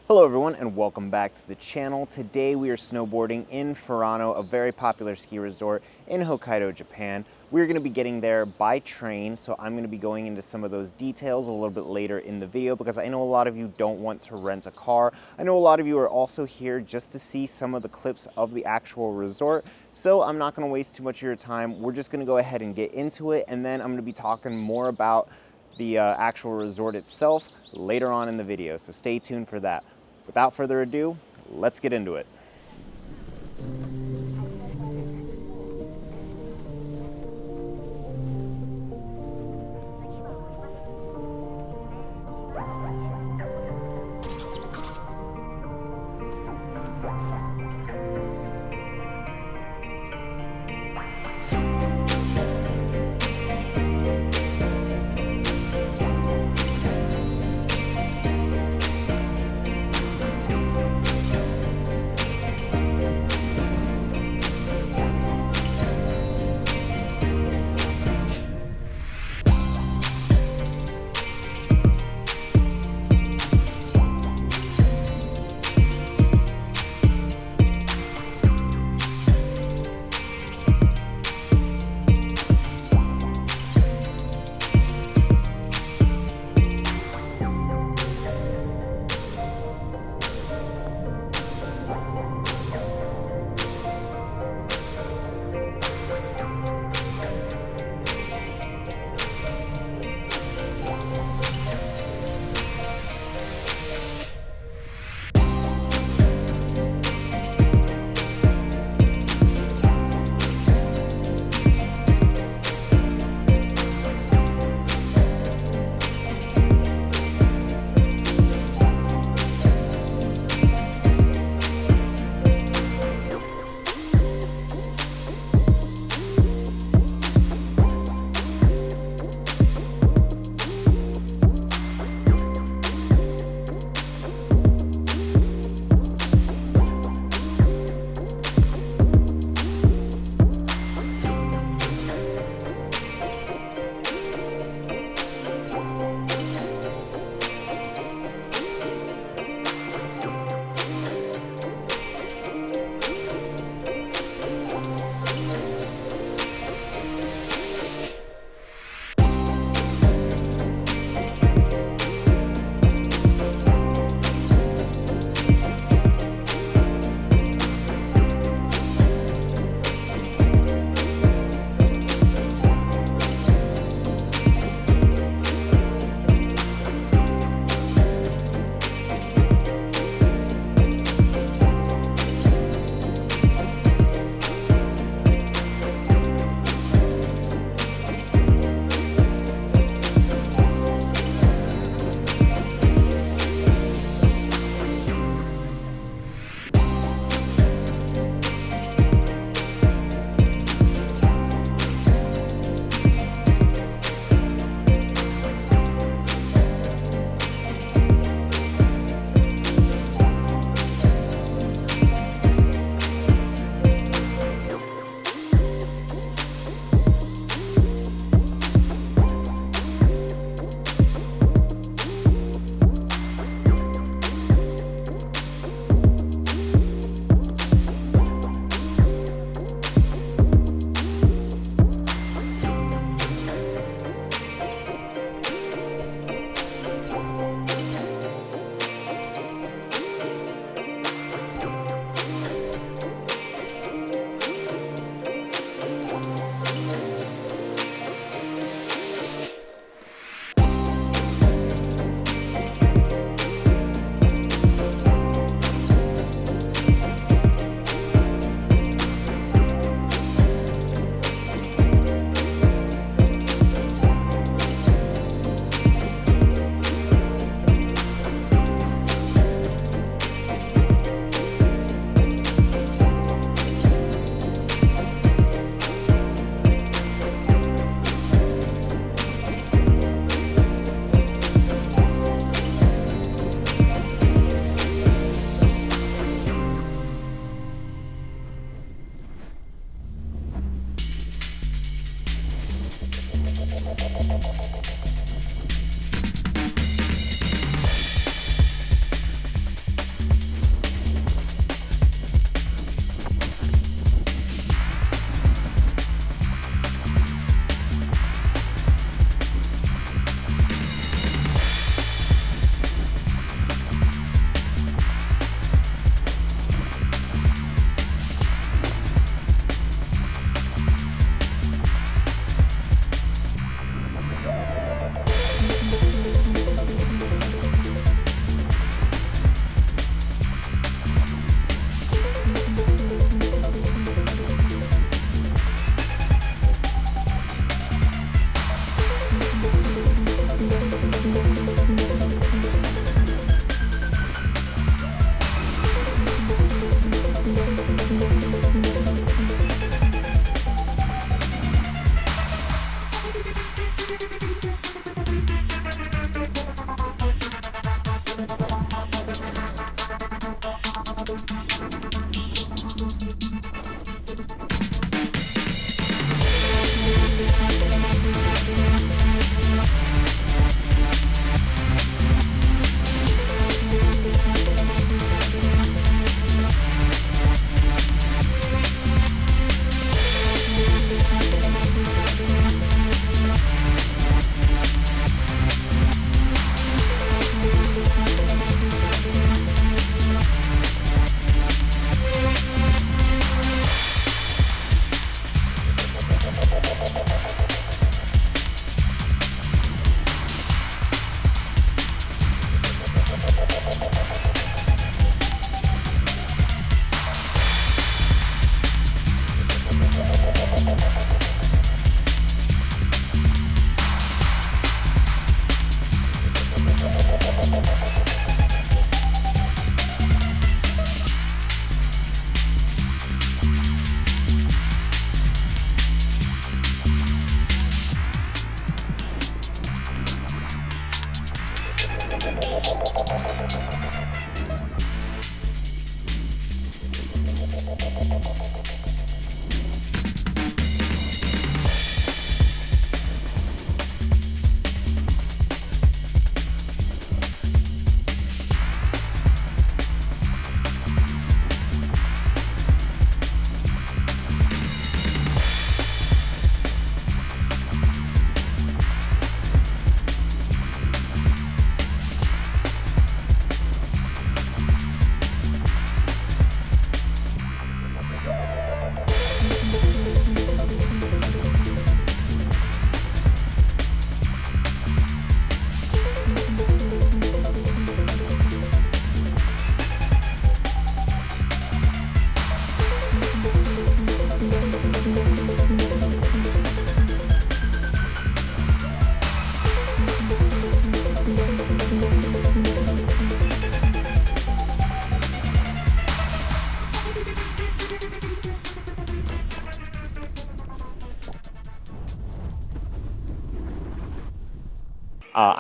Hello everyone and welcome back to the channel. Today we are snowboarding in Furano, a very popular ski resort in Hokkaido, Japan. We're going to be getting there by train, so I'm going to be going into some of those details a little bit later in the video because I know a lot of you don't want to rent a car. I know a lot of you are also here just to see some of the clips of the actual resort, so I'm not going to waste too much of your time. We're just going to go ahead and get into it, and then I'm going to be talking more about the actual resort itself later on in the video, so stay tuned for that. Without further ado, let's get into it.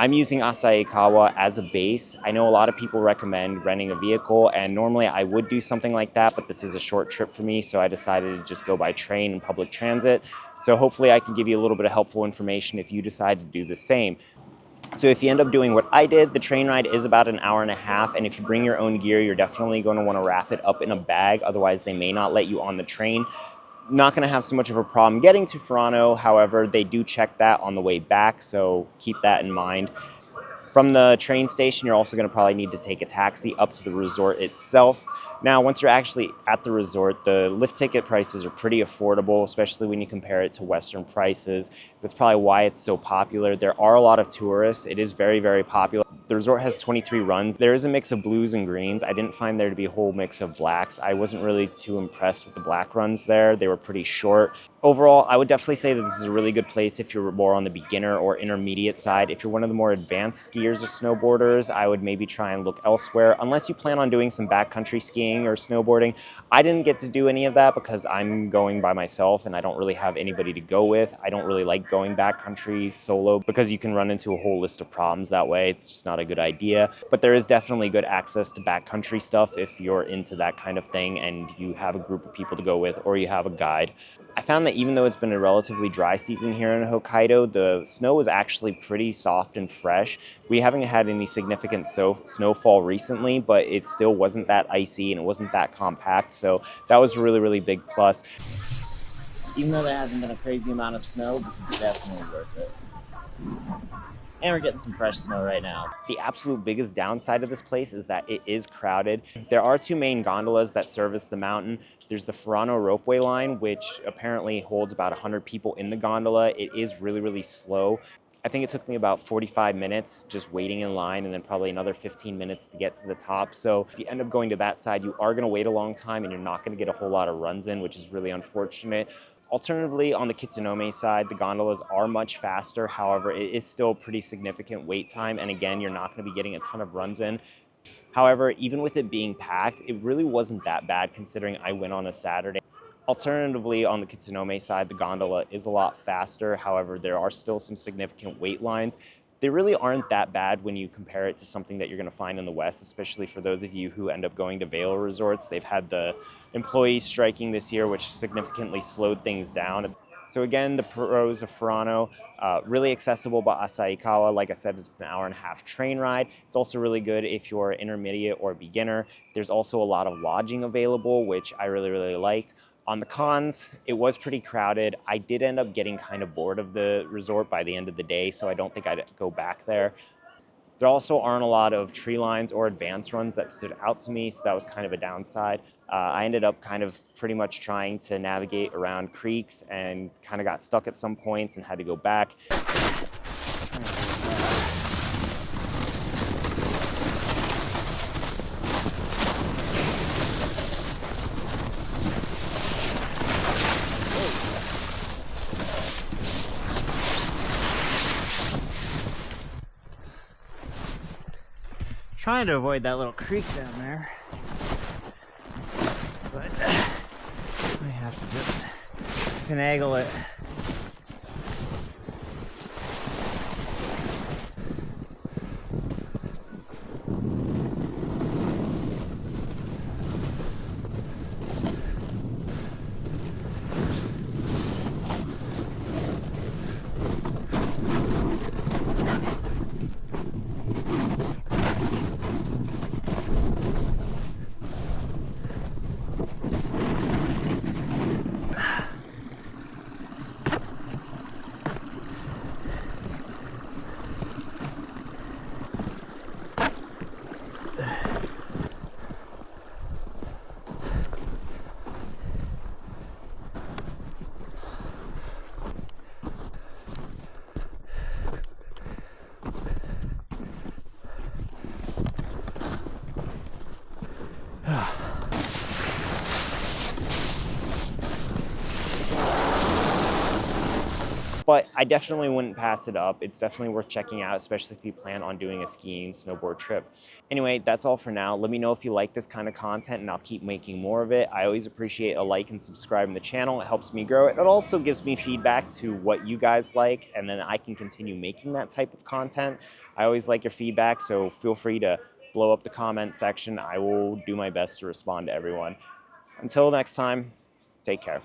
I'm using Asahikawa as a base. I know a lot of people recommend renting a vehicle, and normally I would do something like that, but this is a short trip for me, so I decided to just go by train and public transit. So hopefully I can give you a little bit of helpful information if you decide to do the same. So if you end up doing what I did, the train ride is about an hour and a half, and if you bring your own gear, you're definitely going to want to wrap it up in a bag, otherwise they may not let you on the train. Not going to have so much of a problem getting to Furano, however, they do check that on the way back, so keep that in mind. From the train station, you're also going to probably need to take a taxi up to the resort itself. Now, once you're actually at the resort, the lift ticket prices are pretty affordable, especially when you compare it to Western prices. That's probably why it's so popular. There are a lot of tourists. It is very, very popular. The resort has 23 runs. There is a mix of blues and greens. I didn't find there to be a whole mix of blacks. I wasn't really too impressed with the black runs there. They were pretty short. Overall, I would definitely say that this is a really good place if you're more on the beginner or intermediate side. If you're one of the more advanced skiers or snowboarders, I would maybe try and look elsewhere, unless you plan on doing some backcountry skiing or snowboarding. I didn't get to do any of that because I'm going by myself and I don't really have anybody to go with. I don't really like going backcountry solo because you can run into a whole list of problems that way. It's just not a good idea. But there is definitely good access to backcountry stuff if you're into that kind of thing and you have a group of people to go with or you have a guide. I found that even though it's been a relatively dry season here in Hokkaido, the snow is actually pretty soft and fresh. We haven't had any significant snowfall recently, but it still wasn't that icy and it wasn't that compact, so that was a really, really big plus. Even though there hasn't been a crazy amount of snow, this is definitely worth it. And we're getting some fresh snow right now. The absolute biggest downside of this place is that it is crowded. There are two main gondolas that service the mountain. There's the Furano ropeway line, which apparently holds about 100 people in the gondola. It is really, really slow. I think it took me about 45 minutes just waiting in line and then probably another 15 minutes to get to the top. So if you end up going to that side, you are gonna wait a long time and you're not gonna get a whole lot of runs in, which is really unfortunate. Alternatively, on the Kitsunome side, the gondolas are much faster. However, it is still a pretty significant wait time. And again, you're not gonna be getting a ton of runs in. However, even with it being packed, it really wasn't that bad considering I went on a Saturday. Alternatively, on the Kitsunome side, the gondola is a lot faster. However, there are still some significant wait lines. They really aren't that bad when you compare it to something that you're going to find in the West, especially for those of you who end up going to Vail resorts. They've had the employees striking this year, which significantly slowed things down. So again, the pros of Furano, really accessible by Asahikawa. Like I said, it's an hour-and-a-half train ride. It's also really good if you're intermediate or beginner. There's also a lot of lodging available, which I really, really liked. On the cons, it was pretty crowded. I did end up getting kind of bored of the resort by the end of the day, so I don't think I'd go back there. There also aren't a lot of tree lines or advanced runs that stood out to me, so that was kind of a downside. I ended up kind of pretty much trying to navigate around creeks and kind of got stuck at some points and had to go back. Trying to avoid that little creek down there, but I have to just finagle it. But I definitely wouldn't pass it up. It's definitely worth checking out, especially if you plan on doing a skiing snowboard trip. Anyway, that's all for now. Let me know if you like this kind of content and I'll keep making more of it. I always appreciate a like and subscribe in the channel. It helps me grow it. It also gives me feedback to what you guys like, and then I can continue making that type of content. I always like your feedback, so feel free to blow up the comment section. I will do my best to respond to everyone. Until next time, take care.